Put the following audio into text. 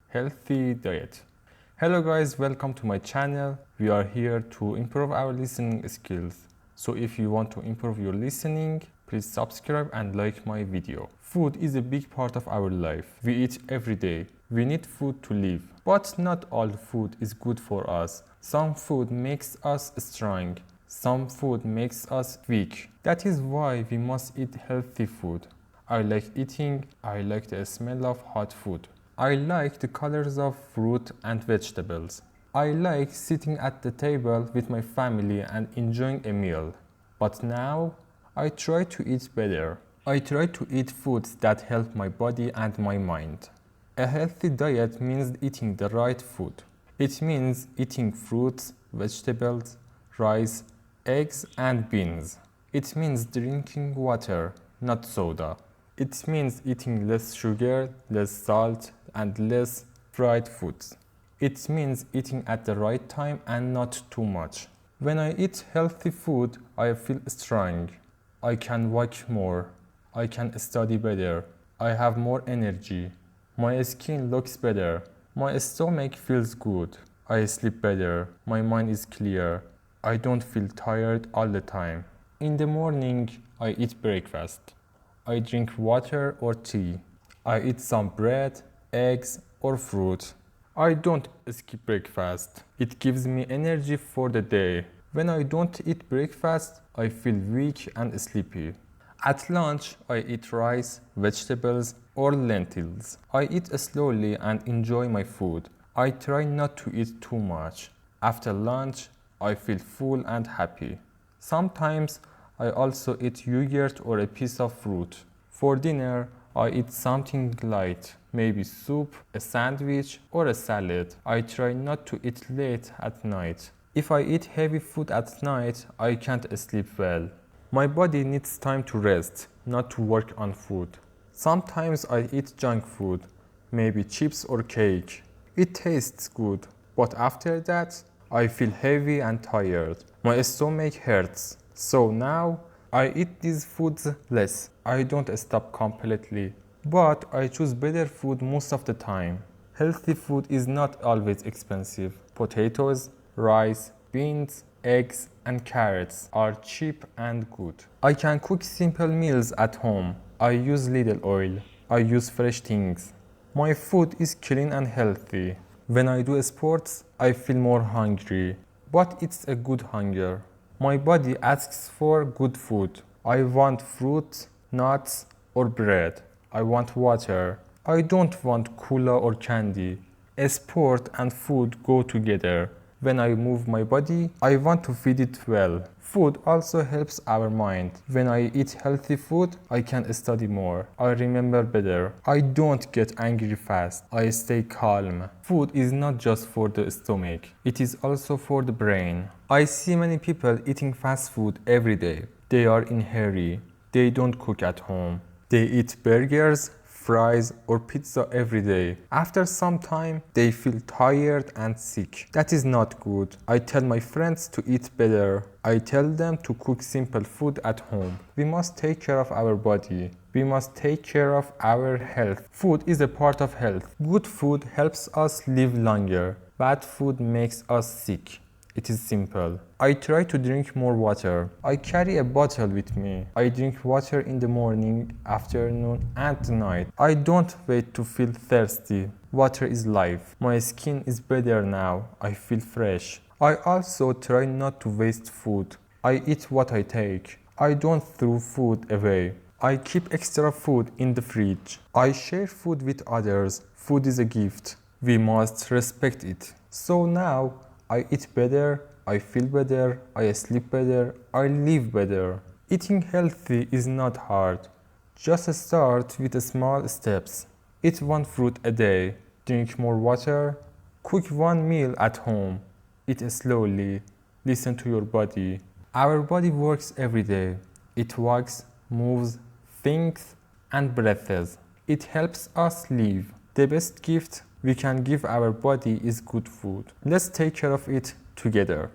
healthy diet. Hello guys, welcome to my channel. We are here to improve our listening skills. So if you want to improve your listening, please subscribe and like my video. Food is a big part of our life. We eat every day. We need food to live. But not all food is good for us. Some food makes us strong. Some food makes us weak. That is why we must eat healthy food. I like eating. I like the smell of hot food. I like the colors of fruit and vegetables. I like sitting at the table with my family and enjoying a meal. But now, I try to eat better. I try to eat foods that help my body and my mind. A healthy diet means eating the right food. It means eating fruits, vegetables, rice, eggs and beans. It means drinking water, not soda. It means eating less sugar, less salt, and less fried foods. It means eating at the right time and not too much. When I eat healthy food, I feel strong. I can walk more. I can study better. I have more energy. My skin looks better. My stomach feels good. I sleep better. My mind is clear. I don't feel tired all the time. In the morning, I eat breakfast. I drink water or tea. I eat some bread, eggs or fruit. I don't skip breakfast. It gives me energy for the day. When I don't eat breakfast, I feel weak and sleepy. At lunch, I eat rice, vegetables or lentils. I eat slowly and enjoy my food. I try not to eat too much. After lunch, I feel full and happy. Sometimes I also eat yogurt or a piece of fruit. For dinner, I eat something light, maybe soup, a sandwich, or a salad. I try not to eat late at night. If I eat heavy food at night, I can't sleep well. My body needs time to rest, not to work on food. Sometimes I eat junk food, maybe chips or cake. It tastes good, but after that, I feel heavy and tired. My stomach hurts. So now, I eat these foods less. I don't stop completely, but I choose better food most of the time. Healthy food is not always expensive. Potatoes, rice, beans, eggs, and carrots are cheap and good. I can cook simple meals at home. I use little oil. I use fresh things. My food is clean and healthy. When I do sports, I feel more hungry, but it's a good hunger. My body asks for good food. I want fruit, nuts, or bread. I want water. I don't want cola or candy. Sport and food go together. When I move my body, I want to feed it well. Food also helps our mind. When I eat healthy food, I can study more. I remember better. I don't get angry fast. I stay calm. Food is not just for the stomach. It is also for the brain. I see many people eating fast food every day. They are in a hurry. They don't cook at home. They eat burgers, fries or pizza every day. After some time, they feel tired and sick. That is not good. I tell my friends to eat better. I tell them to cook simple food at home. We must take care of our body. We must take care of our health. Food is a part of health. Good food helps us live longer. Bad food makes us sick. It is simple. I try to drink more water. I carry a bottle with me. I drink water in the morning, afternoon, and night. I don't wait to feel thirsty. Water is life. My skin is better now. I feel fresh. I also try not to waste food. I eat what I take. I don't throw food away. I keep extra food in the fridge. I share food with others. Food is a gift. We must respect it. So now, I eat better, I feel better, I sleep better, I live better. Eating healthy is not hard. Just start with small steps. Eat one fruit a day, drink more water, cook one meal at home, eat slowly, listen to your body. Our body works every day. It walks, moves, thinks, and breathes. It helps us live. The best gift we can give our body is good food. Let's take care of it together.